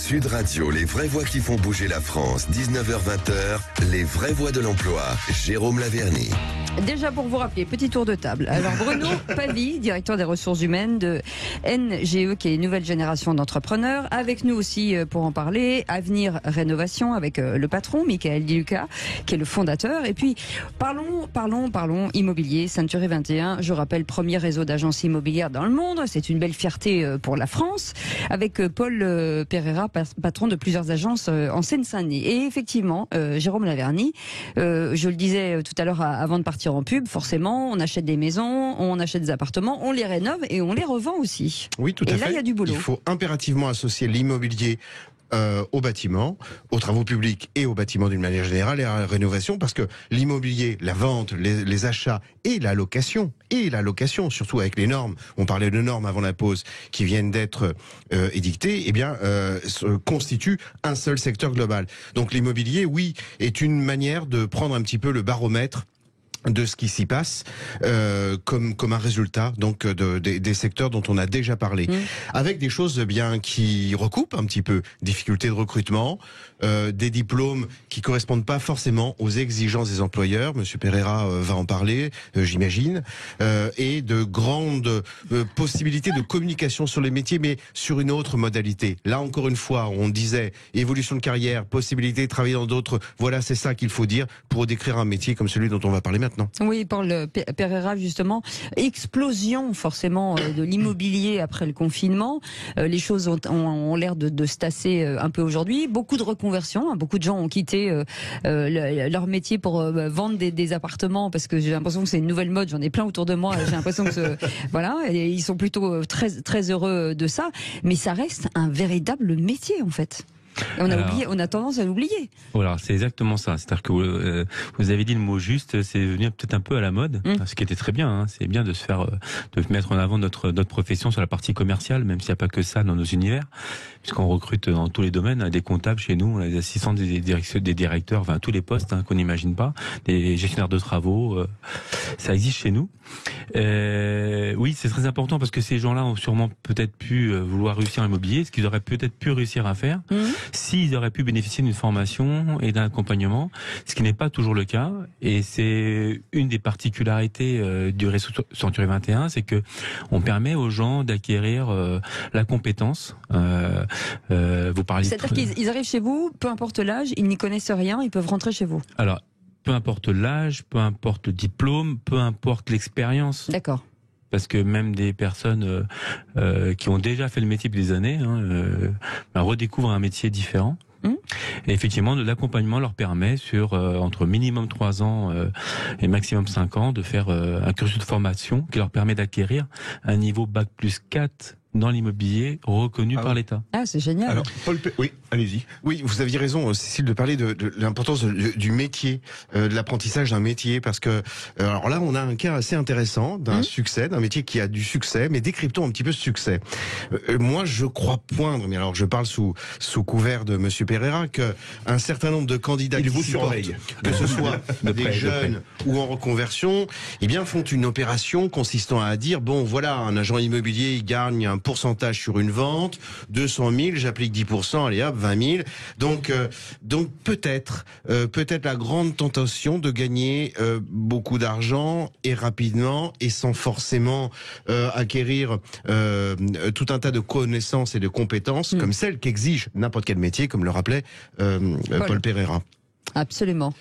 Sud Radio, les vraies voix qui font bouger la France. 19h-20h, les vraies voix de l'emploi. Jérôme Laverny. Déjà pour vous rappeler, petit tour de table. Alors Bruno Pavie, directeur des ressources humaines de NGE, qui est une nouvelle génération d'entrepreneurs. Avec nous aussi pour en parler, Avenir Rénovation avec le patron, Michael Di Luca, qui est le fondateur. Et puis parlons immobilier, Century 21. Je rappelle, premier réseau d'agences immobilières dans le monde. C'est une belle fierté pour la France. Avec Paul Pereira, patron de plusieurs agences en Seine-Saint-Denis. Et effectivement, Jérôme Laverny, je le disais tout à l'heure avant de partir en pub, forcément, on achète des maisons, on achète des appartements, on les rénove et on les revend aussi. Oui, tout à fait. Et là, il y a du boulot. Il faut impérativement associer l'immobilier au bâtiment, aux travaux publics et au bâtiment d'une manière générale et à la rénovation, parce que l'immobilier, la vente, les achats et la location, surtout avec les normes, on parlait de normes avant la pause, qui viennent d'être édictées, constitue un seul secteur global. Donc l'immobilier, oui, est une manière de prendre un petit peu le baromètre de ce qui s'y passe comme un résultat donc des secteurs dont on a déjà parlé, avec des choses bien qui recoupent un petit peu difficultés de recrutement, des diplômes qui correspondent pas forcément aux exigences des employeurs. Monsieur Pereira va en parler, j'imagine, et de grandes possibilités de communication sur les métiers, mais sur une autre modalité. Là encore une fois, on disait évolution de carrière, possibilité de travailler dans d'autres. Voilà, c'est ça qu'il faut dire pour décrire un métier comme celui dont on va parler maintenant. Oui, Paul Pereira, justement, explosion forcément de l'immobilier après le confinement. Les choses ont l'air de se tasser un peu aujourd'hui. Beaucoup de reconversions, beaucoup de gens ont quitté leur métier pour vendre des appartements, parce que j'ai l'impression que c'est une nouvelle mode. J'en ai plein autour de moi. J'ai l'impression que voilà, et ils sont plutôt très heureux de ça. Mais ça reste un véritable métier en fait. Et on a tendance à l'oublier. Voilà, c'est exactement ça. C'est-à-dire que vous avez dit le mot juste, c'est venu peut-être un peu à la mode, ce qui était très bien. Hein. C'est bien de se faire, de mettre en avant notre profession sur la partie commerciale, même s'il n'y a pas que ça dans nos univers, puisqu'on recrute dans tous les domaines, des comptables chez nous, des assistants des directeurs, enfin tous les postes qu'on n'imagine pas, des gestionnaires de travaux, ça existe chez nous. Oui, c'est très important parce que ces gens-là ont sûrement peut-être pu vouloir réussir en immobilier, ce qu'ils auraient peut-être pu réussir à faire. S'ils auraient pu bénéficier d'une formation et d'un accompagnement, ce qui n'est pas toujours le cas, et c'est une des particularités du réseau Century 21, c'est que on permet aux gens d'acquérir la compétence. Vous parliez. C'est-à-dire qu'ils arrivent chez vous, peu importe l'âge, ils n'y connaissent rien, ils peuvent rentrer chez vous. Alors, peu importe l'âge, peu importe le diplôme, peu importe l'expérience. D'accord. Parce que même des personnes qui ont déjà fait le métier depuis des années redécouvrent un métier différent. Et effectivement, l'accompagnement leur permet sur entre minimum 3 ans et maximum 5 ans de faire un cursus de formation qui leur permet d'acquérir un niveau Bac plus 4 dans l'immobilier reconnu par l'État. Ah, c'est génial. Alors, Paul, oui, allez-y. Oui, vous aviez raison, Cécile, de parler de l'importance du métier, de l'apprentissage d'un métier, parce que alors là, on a un cas assez intéressant d'un succès, d'un métier qui a du succès, mais décryptons un petit peu ce succès. Moi, je crois poindre, mais alors je parle sous couvert de Monsieur Pereira, que un certain nombre de candidats qui s'y portent, que ce soit des jeunes ou en reconversion, eh bien, font une opération consistant à dire, bon, voilà, un agent immobilier, il gagne un pourcentage sur une vente, 200 000, j'applique 10%, allez hop, 20 000. Donc peut-être la grande tentation de gagner beaucoup d'argent et rapidement et sans forcément acquérir tout un tas de connaissances et de compétences comme celles qu'exige n'importe quel métier, comme le rappelait Paul Pereira. Absolument.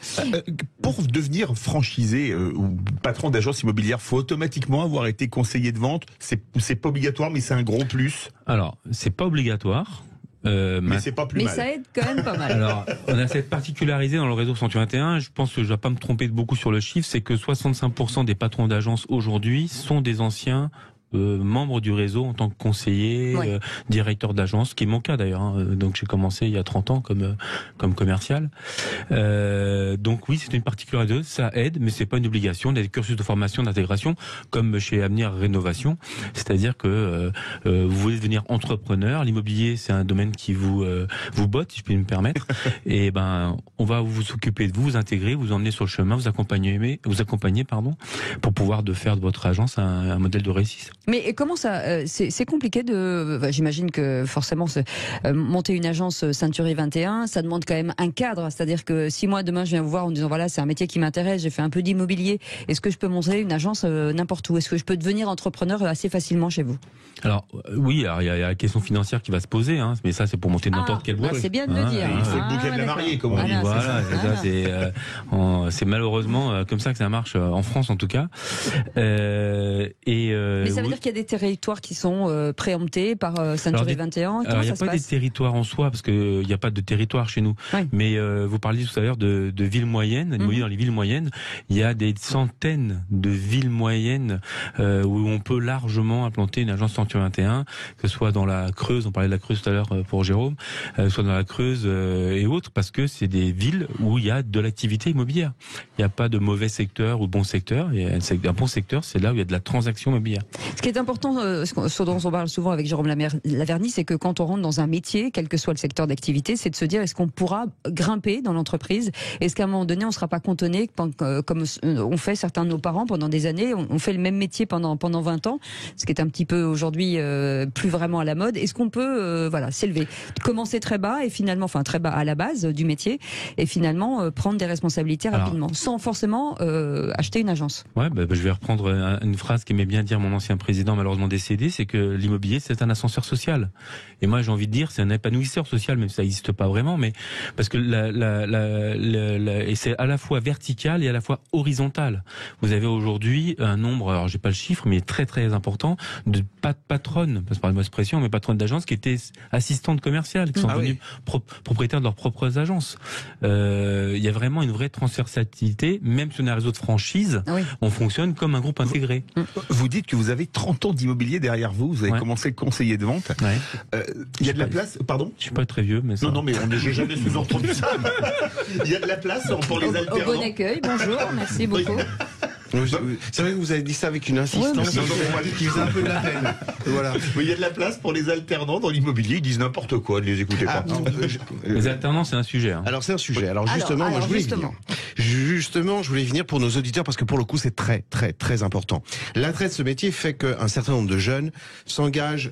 Pour devenir franchisé ou patron d'agence immobilière, faut automatiquement avoir été conseiller de vente. C'est pas obligatoire, mais c'est un gros plus. Alors, c'est pas obligatoire. Mais c'est pas plus mal. Mais ça aide quand même pas mal. Alors, on a cette particularité dans le réseau Century 21. Je pense que je vais pas me tromper beaucoup sur le chiffre. C'est que 65% des patrons d'agences aujourd'hui sont des anciens membre du réseau en tant que conseiller, directeur d'agence, qui est mon cas d'ailleurs. Donc j'ai commencé il y a 30 ans comme commercial. Donc oui, c'est une particularité, ça aide, mais c'est pas une obligation. Il y a des cursus de formation, d'intégration, comme chez Avenir Rénovation. C'est-à-dire que vous voulez devenir entrepreneur, l'immobilier c'est un domaine qui vous botte, si je puis me permettre. Et on va vous occuper de vous intégrer, vous emmener sur le chemin, vous accompagner, pour pouvoir faire de votre agence un modèle de réussite. Mais comment ça c'est compliqué de. J'imagine que forcément monter une agence Century 21, ça demande quand même un cadre. C'est-à-dire que si moi demain je viens vous voir en disant voilà c'est un métier qui m'intéresse, j'ai fait un peu d'immobilier, est-ce que je peux monter une agence n'importe où? Est-ce que je peux devenir entrepreneur assez facilement chez vous? Alors oui, il y a la question financière qui va se poser, hein, mais ça c'est pour monter n'importe quelle boîte. C'est bien de le dire. Il faut le bouquet de la mariée, comme on dit. Voilà, c'est malheureusement comme ça que ça marche en France en tout cas. Mais ça veut dire qu'il y a des territoires qui sont préemptés par Century 21. Alors il n'y a pas des territoires en soi parce que il n'y a pas de territoire chez nous. Oui. Mais vous parliez tout à l'heure de villes moyennes. Dans les villes moyennes, il y a des centaines de villes moyennes où on peut largement implanter une agence Century 21, que ce soit dans la Creuse, on parlait de la Creuse tout à l'heure pour Jérôme, soit dans la Creuse et autres, parce que c'est des villes où il y a de l'activité immobilière. Il n'y a pas de mauvais secteur ou bon secteur. Un bon secteur, c'est là où il y a de la transaction immobilière. Ce qui est important, ce dont on parle souvent avec Jérôme Laverny, c'est que quand on rentre dans un métier, quel que soit le secteur d'activité, c'est de se dire est-ce qu'on pourra grimper dans l'entreprise? Est-ce qu'à un moment donné, on ne sera pas cantonné comme on fait certains de nos parents pendant des années, on fait le même métier pendant 20 ans, ce qui est un petit peu aujourd'hui plus vraiment à la mode. Est-ce qu'on peut s'élever, commencer très bas et finalement, très bas à la base du métier et finalement prendre des responsabilités rapidement, sans forcément acheter une agence? Ouais, je vais reprendre une phrase qu'aimait bien dire mon ancien président, malheureusement décédé, c'est que l'immobilier c'est un ascenseur social. Et moi j'ai envie de dire c'est un épanouisseur social, même si ça n'existe pas vraiment, mais parce que et c'est à la fois vertical et à la fois horizontal. Vous avez aujourd'hui un nombre, alors j'ai pas le chiffre, mais très très important de patronnes, parce que expression, mais patronnes d'agences qui étaient assistantes commerciales, qui sont devenues propriétaires de leurs propres agences. Il y a vraiment une vraie transversalité, même si on a un réseau de franchise, on fonctionne comme un groupe intégré. Vous dites que vous avez 30 ans d'immobilier derrière vous, vous avez commencé conseiller de vente. Il y a de la place, pardon? Je suis pas très vieux, mais ça... Non, mais j'ai jamais sous-entendu ça. Il y a de la place pour les alternants. Au bon accueil, bonjour, merci beaucoup. C'est vrai que vous avez dit ça avec une insistance qui faisait un peu de la peine. Voilà. Mais il y a de la place pour les alternants dans l'immobilier, ils disent n'importe quoi, ne les écoutez pas. Les alternants, c'est un sujet. Hein. Alors c'est un sujet. Alors justement, moi je voulais venir. Justement, je voulais venir pour nos auditeurs parce que pour le coup c'est très très très important. L'attrait de ce métier fait qu'un certain nombre de jeunes s'engagent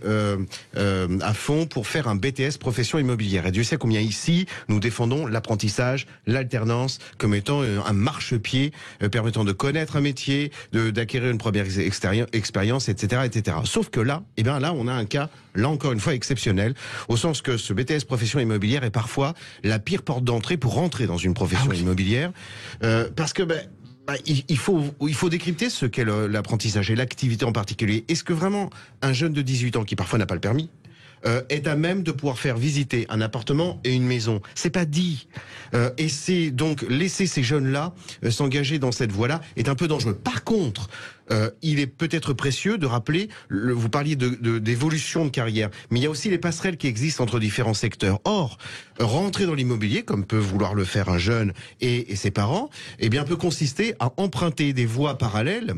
à fond pour faire un BTS profession immobilière. Et Dieu sait combien ici nous défendons l'apprentissage, l'alternance comme étant un marchepied permettant de connaître un métier, d'acquérir une première expérience, etc., etc. Sauf que là, là, on a un cas, là encore une fois, exceptionnel, au sens que ce BTS profession immobilière est parfois la pire porte d'entrée pour rentrer dans une profession immobilière, parce que il faut décrypter ce qu'est l'apprentissage et l'activité en particulier. Est-ce que vraiment un jeune de 18 ans qui parfois n'a pas le permis est à même de pouvoir faire visiter un appartement et une maison? C'est pas dit. Et c'est donc laisser ces jeunes-là s'engager dans cette voie-là est un peu dangereux. Par contre, il est peut-être précieux de rappeler, vous parliez d'évolution de carrière, mais il y a aussi les passerelles qui existent entre différents secteurs. Or, rentrer dans l'immobilier, comme peut vouloir le faire un jeune et ses parents, peut consister à emprunter des voies parallèles,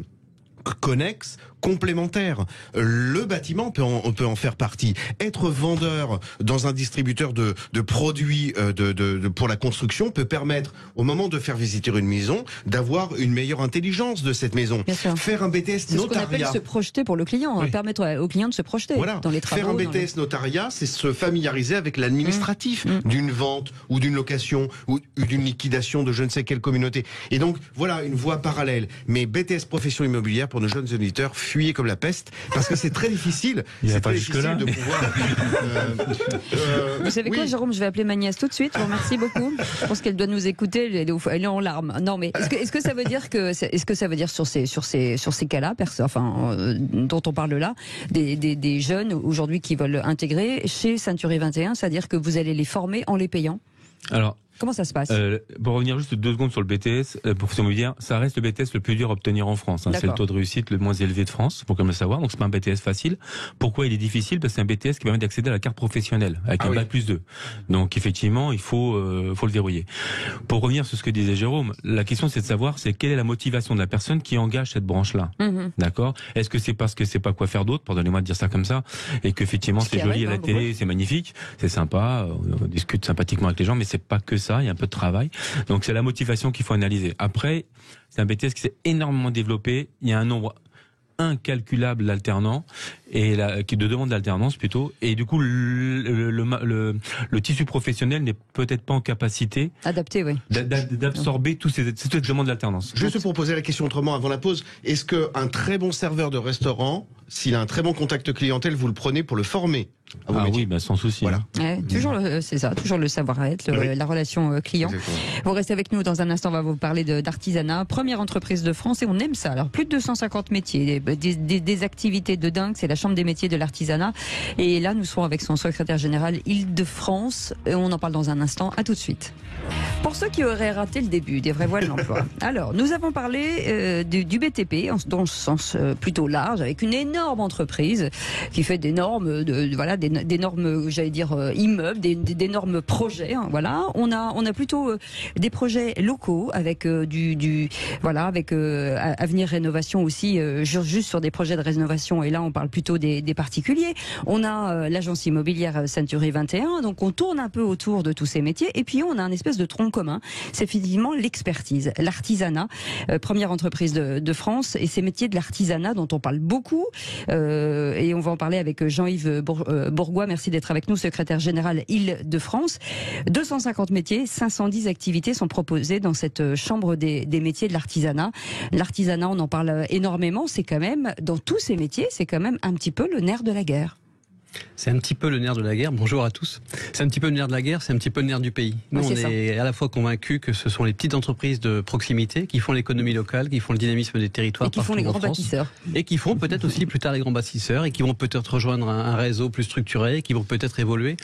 connexes, complémentaires. Le bâtiment peut en faire partie. Être vendeur dans un distributeur de produits pour la construction peut permettre, au moment de faire visiter une maison, d'avoir une meilleure intelligence de cette maison. Faire un BTS notariat. C'est ce qu'on appelle se projeter pour le client, permettre au client de se projeter dans les travaux. Faire un BTS notariat, c'est se familiariser avec l'administratif d'une vente ou d'une location ou d'une liquidation de je ne sais quelle communauté. Et donc, voilà une voie parallèle. Mais BTS profession immobilière, pour nos jeunes auditeurs, fuyez comme la peste, parce que c'est très difficile. C'est très difficile de pouvoir... Vous savez quoi, Jérôme, je vais appeler ma nièce tout de suite. Je vous remercie beaucoup. Je pense qu'elle doit nous écouter. Elle est en larmes. Non, mais est-ce que ça veut dire sur ces cas-là, dont on parle là, des jeunes aujourd'hui qui veulent intégrer chez Century 21, c'est-à-dire que vous allez les former en les payant? Alors, comment ça se passe? Pour revenir juste 2 secondes sur le BTS, profession immobilière, ça reste le BTS le plus dur à obtenir en France. C'est le taux de réussite le moins élevé de France, faut quand même le savoir. Donc c'est pas un BTS facile. Pourquoi il est difficile? Parce que c'est un BTS qui permet d'accéder à la carte professionnelle avec un bac plus 2. Donc effectivement, il faut le verrouiller. Pour revenir sur ce que disait Jérôme, la question c'est de savoir quelle est la motivation de la personne qui engage cette branche-là. D'accord? Est-ce que c'est parce que c'est pas quoi faire d'autre, pardonnez-moi de dire ça comme ça, et qu'effectivement c'est joli à la télé, c'est magnifique, c'est sympa, on discute sympathiquement avec les gens, mais c'est pas que ça, il y a un peu de travail. Donc c'est la motivation qu'il faut analyser. Après, c'est un BTS qui s'est énormément développé. Il y a un nombre incalculable d'alternants et de demande d'alternance plutôt, et du coup le tissu professionnel n'est peut-être pas en capacité d'absorber toutes ces demandes d'alternance. Juste pour poser la question autrement avant la pause, est-ce qu'un très bon serveur de restaurant, s'il a un très bon contact clientèle, vous le prenez pour le former à vos métiers? Oui, sans souci. Voilà. C'est ça, toujours le savoir-être, la relation client. Exactement. Vous restez avec nous dans un instant, on va vous parler d'artisanat, première entreprise de France, et on aime ça. Alors plus de 250 métiers, des activités de dingue, c'est la Chambre des métiers de l'artisanat. Et là, nous serons avec son secrétaire général Île-de-France. On en parle dans un instant. À tout de suite. Pour ceux qui auraient raté le début des vraies voies de l'emploi. Alors, nous avons parlé du BTP dans le sens plutôt large, avec une énorme entreprise qui fait d'énormes, j'allais dire immeubles, d'énormes projets. Hein, voilà, on a plutôt des projets locaux avec Avenir Rénovation aussi, juste sur des projets de rénovation. Et là, on parle plutôt des particuliers. On a l'agence immobilière Century 21, donc on tourne un peu autour de tous ces métiers. Et puis on a un espèce de tronc commun, c'est finalement l'expertise, l'artisanat, première entreprise de France, et ces métiers de l'artisanat dont on parle beaucoup. Et on va en parler avec Jean-Yves Bourgois. Merci d'être avec nous, secrétaire général Île-de-France. 250 métiers, 510 activités sont proposées dans cette chambre des métiers de l'artisanat. L'artisanat, on en parle énormément. C'est quand même, dans tous ces métiers, c'est quand même un petit peu le nerf de la guerre. C'est un petit peu le nerf de la guerre. Bonjour à tous. C'est un petit peu le nerf de la guerre, c'est un petit peu le nerf du pays. Nous, on est à la fois convaincus que ce sont les petites entreprises de proximité qui font l'économie locale, qui font le dynamisme des territoires, et qui font les grands bâtisseurs. Et qui font peut-être aussi plus tard les grands bâtisseurs, et qui vont peut-être rejoindre un réseau plus structuré, qui vont peut-être évoluer.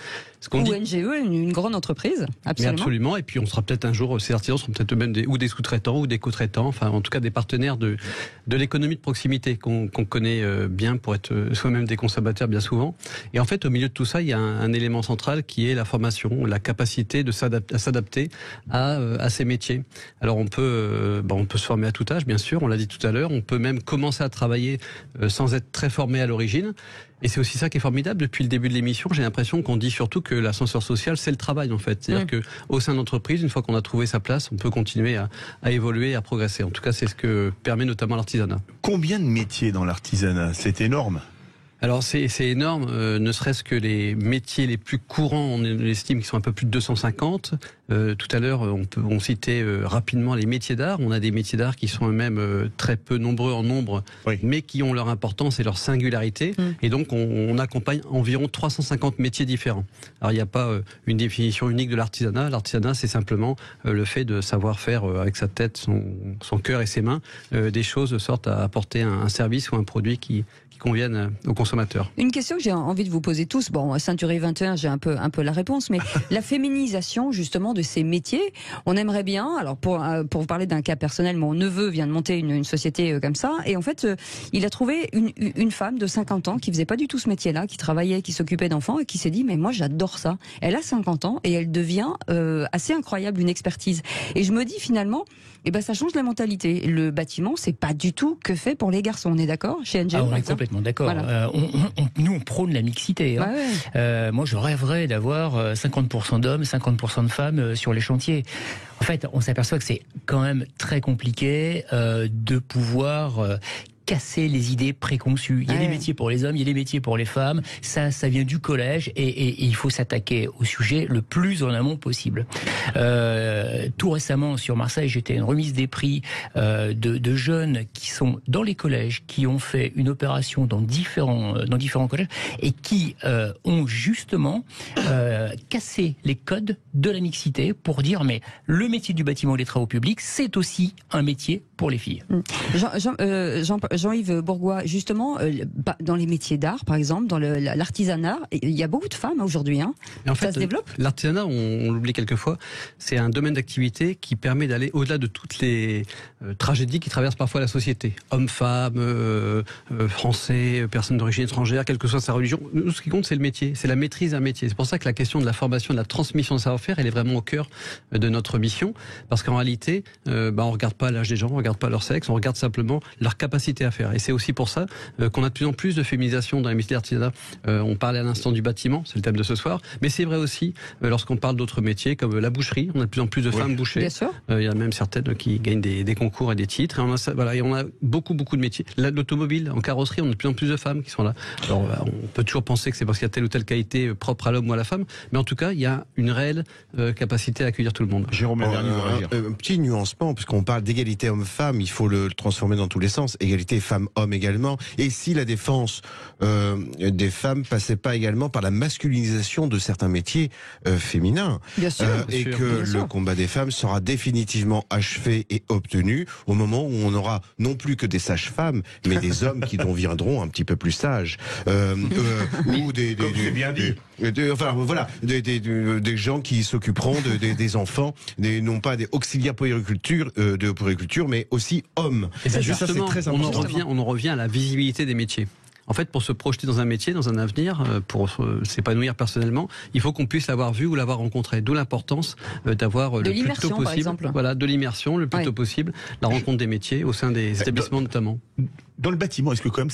NGE, une grande entreprise, absolument. Mais absolument. Et puis on sera peut-être un jour, ces artisans seront peut-être même des sous-traitants ou des co-traitants, enfin en tout cas des partenaires de l'économie de proximité qu'on connaît bien pour être soi-même des consommateurs bien souvent. Et en fait, au milieu de tout ça, il y a un élément central qui est la formation, la capacité de s'adapter à ces métiers. Alors on peut se former à tout âge, bien sûr, on l'a dit tout à l'heure. On peut même commencer à travailler sans être très formé à l'origine. Et c'est aussi ça qui est formidable. Depuis le début de l'émission, j'ai l'impression qu'on dit surtout que l'ascenseur social, c'est le travail en fait. C'est-à-dire que au sein de l'entreprise, une fois qu'on a trouvé sa place, on peut continuer à évoluer, à progresser. En tout cas, c'est ce que permet notamment l'artisanat. Combien de métiers dans l'artisanat? C'est énorme. Alors c'est énorme, ne serait-ce que les métiers les plus courants, on estime qu'ils sont un peu plus de 250. Tout à l'heure, on citait rapidement les métiers d'art. On a des métiers d'art qui sont eux-mêmes très peu nombreux en nombre, oui, mais qui ont leur importance et leur singularité. Et donc on accompagne environ 350 métiers différents. Alors il n'y a pas une définition unique de l'artisanat. L'artisanat, c'est simplement le fait de savoir faire avec sa tête, son cœur et ses mains des choses de sorte à apporter un service ou un produit qui conviennent aux consommateurs. Une question que j'ai envie de vous poser tous. Bon, Century 21, j'ai un peu la réponse, mais la féminisation justement de ces métiers, on aimerait bien. Alors pour vous parler d'un cas personnel, mon neveu vient de monter une société comme ça, et en fait, il a trouvé une femme de 50 ans qui faisait pas du tout ce métier-là, qui travaillait, qui s'occupait d'enfants, et qui s'est dit mais moi j'adore ça. Elle a 50 ans et elle devient assez incroyable, une expertise. Et je me dis finalement, ça change la mentalité. Le bâtiment, c'est pas du tout que fait pour les garçons. On est d'accord chez NGE? On est complètement d'accord. Voilà. Nous, on prône la mixité. Hein. Ouais. Moi, je rêverais d'avoir 50% d'hommes, 50% de femmes sur les chantiers. En fait, on s'aperçoit que c'est quand même très compliqué de pouvoir casser les idées préconçues. Il y a des métiers pour les hommes, il y a des métiers pour les femmes. Ça vient du collège et il faut s'attaquer au sujet le plus en amont possible. Tout récemment, sur Marseille, j'étais à une remise des prix de jeunes qui sont dans les collèges, qui ont fait une opération dans différents collèges et qui ont justement cassé les codes de la mixité pour dire mais le métier du bâtiment et des travaux publics, c'est aussi un métier pour les filles. Jean-Yves Bourgois, justement, dans les métiers d'art, par exemple, dans l'artisanat, il y a beaucoup de femmes aujourd'hui. Hein. En fait, ça se développe. L'artisanat, on l'oublie quelquefois, c'est un domaine d'activité qui permet d'aller au-delà de toutes les tragédies qui traversent parfois la société. Hommes, femmes, français, personnes d'origine étrangère, quelle que soit sa religion. Nous, ce qui compte, c'est le métier, c'est la maîtrise d'un métier. C'est pour ça que la question de la formation, de la transmission de savoir-faire, elle est vraiment au cœur de notre mission, parce qu'en réalité, on regarde pas l'âge des gens, on regarde pas leur sexe, on regarde simplement leur capacité à faire. Et c'est aussi pour ça qu'on a de plus en plus de féminisation dans les métiers d'artisanat. On parlait à l'instant du bâtiment, c'est le thème de ce soir, mais c'est vrai aussi lorsqu'on parle d'autres métiers comme la boulangerie, boucherie. On a de plus en plus de femmes bouchées. Bien sûr. Il y a même certaines qui gagnent des concours et des titres. Et on a beaucoup de métiers. L'automobile, en carrosserie, on a de plus en plus de femmes qui sont là. Alors, on peut toujours penser que c'est parce qu'il y a telle ou telle qualité propre à l'homme ou à la femme, mais en tout cas, il y a une réelle capacité à accueillir tout le monde. Jérôme Lavergne veut réagir. Un petit nuancement, puisqu'on parle d'égalité homme-femme, il faut le transformer dans tous les sens. Égalité femmes-hommes également. Et si la défense des femmes passait pas également par la masculinisation de certains métiers féminins, Bien sûr, et que le combat des femmes sera définitivement achevé et obtenu au moment où on aura non plus que des sages-femmes, mais des hommes qui deviendront un petit peu plus sages, ou des gens qui s'occuperont des enfants, non pas des auxiliaires puériculture, mais aussi hommes. Et ça, ça c'est très important. on en revient à la visibilité des métiers. En fait, pour se projeter dans un métier, dans un avenir, pour s'épanouir personnellement, il faut qu'on puisse l'avoir vu ou l'avoir rencontré. D'où l'importance d'avoir le plus tôt possible, de l'immersion le plus tôt possible, la rencontre des métiers au sein des établissements notamment. Dans le bâtiment, est-ce que quand même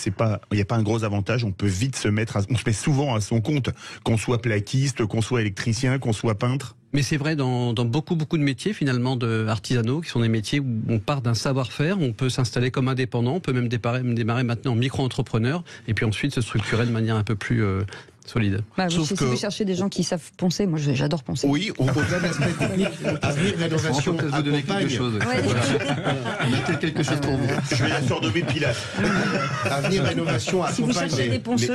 il n'y a pas un gros avantage? On peut vite se met souvent à son compte, qu'on soit plaquiste, qu'on soit électricien, qu'on soit peintre. Mais c'est vrai dans beaucoup de métiers finalement artisanaux, qui sont des métiers où on part d'un savoir-faire, on peut s'installer comme indépendant, on peut même démarrer maintenant en micro-entrepreneur, et puis ensuite se structurer de manière un peu plus solide. Si vous cherchez des gens qui savent poncer, moi j'adore poncer. Oui, au-delà de l'aspect technique, Avenir Rénovation on peut vous donner quelque chose. Mettez quelque chose pour vous. Je vais la surnommer Pilate. Avenir Rénovation accompagne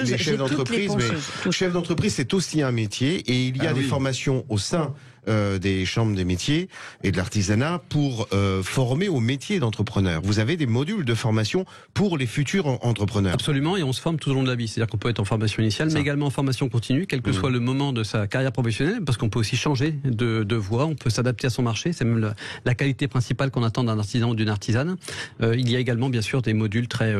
les chefs d'entreprise, mais chef d'entreprise c'est aussi un métier, et il y a des formations au sein des chambres des métiers et de l'artisanat pour former au métier d'entrepreneur. Vous avez des modules de formation pour les futurs entrepreneurs. Absolument, et on se forme tout au long de la vie. C'est-à-dire qu'on peut être en formation initiale, mais également en formation continue, quel que soit le moment de sa carrière professionnelle, parce qu'on peut aussi changer de voie, on peut s'adapter à son marché. C'est même la qualité principale qu'on attend d'un artisan ou d'une artisane. Il y a également, bien sûr, des modules très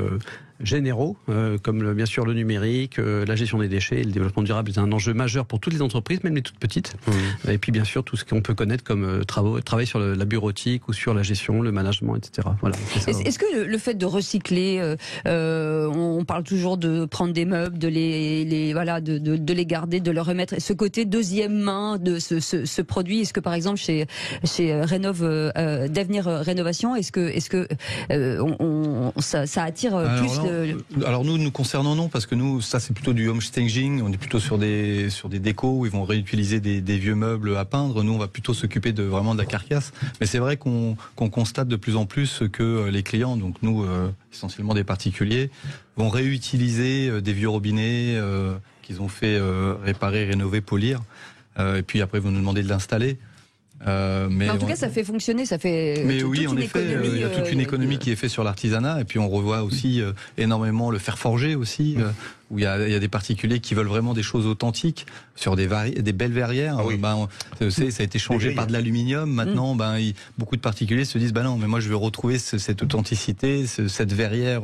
généraux, comme bien sûr le numérique, la gestion des déchets, le développement durable est un enjeu majeur pour toutes les entreprises, même les toutes petites. Et puis bien sûr tout ce qu'on peut connaître comme travail sur la bureautique ou sur la gestion, le management, etc. Voilà. Est-ce que le fait de recycler, on parle toujours de prendre des meubles, de les garder, de les remettre, ce côté deuxième main de ce produit, est-ce que par exemple chez d'Avenir Rénovation, est-ce que ça attire plus Alors nous concernant non, parce que nous ça c'est plutôt du home staging, on est plutôt sur des décos où ils vont réutiliser des vieux meubles à peindre. Nous on va plutôt s'occuper vraiment de la carcasse, mais c'est vrai qu'on constate de plus en plus que les clients, donc nous essentiellement des particuliers, vont réutiliser des vieux robinets qu'ils ont fait réparer, rénover, polir, et puis après ils vont nous demander de l'installer. Mais en tout cas, ça fait fonctionner, ça fait. Mais oui, en effet, il y a toute une économie qui est faite sur l'artisanat, et puis on revoit aussi énormément le fer forgé aussi, où il y a des particuliers qui veulent vraiment des choses authentiques sur des belles verrières. Ça a été changé par de l'aluminium. Maintenant, beaucoup de particuliers se disent non, mais moi je veux retrouver cette authenticité, cette verrière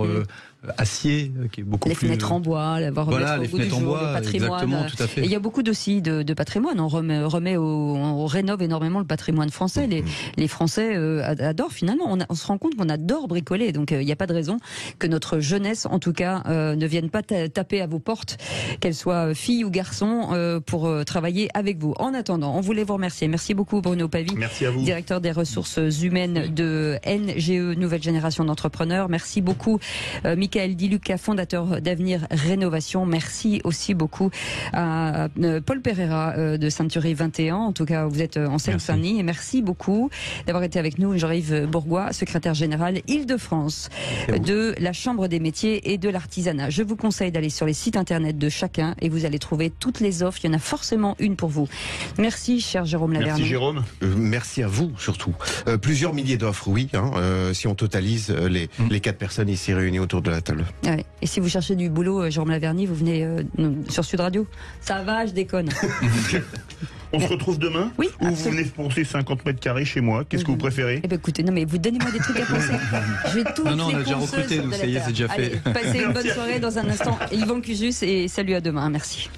acier qui est beaucoup les plus. Les fenêtres en bois, les fenêtres en bois, le patrimoine. Exactement, tout à fait. Et il y a beaucoup aussi de patrimoine. On rénove énormément le patrimoine français. Les Français adorent finalement. On se rend compte qu'on adore bricoler. Donc il n'y a pas de raison que notre jeunesse, en tout cas, ne vienne pas taper à vos portes, qu'elles soient filles ou garçons, pour travailler avec vous. En attendant, on voulait vous remercier. Merci beaucoup Bruno Pavie, directeur des ressources humaines de NGE, Nouvelle Génération d'Entrepreneurs. Merci beaucoup Michael Di Luca, fondateur d'Avenir Rénovation. Merci aussi beaucoup à Paul Pereira de Ceinturie 21. En tout cas, vous êtes en Seine-Saint-Denis. Et merci beaucoup d'avoir été avec nous. Jean-Yves Bourgois, secrétaire général Île-de-France de la Chambre des métiers et de l'artisanat. Je vous conseille d'aller sur les sites internet de chacun et vous allez trouver toutes les offres. Il y en a forcément une pour vous. Merci, cher Jérôme Lavergne. Merci, Jérôme. Merci à vous, surtout. Plusieurs milliers d'offres, oui, si on totalise les 4 personnes ici réunies autour de la table. Ouais. Et si vous cherchez du boulot, Jérôme Lavergne, vous venez sur Sud Radio. Ça va, je déconne. On se retrouve demain. Oui, ou vous venez poncer 50 mètres carrés chez moi. Qu'est-ce que vous préférez? Écoutez, non mais vous donnez-moi des trucs à penser. Je vais toutes les on a déjà recruté, donc ça y est, c'est déjà fait. Allez, passez une bonne soirée. Dans un instant, Yvan Cusus et salut à demain. Merci.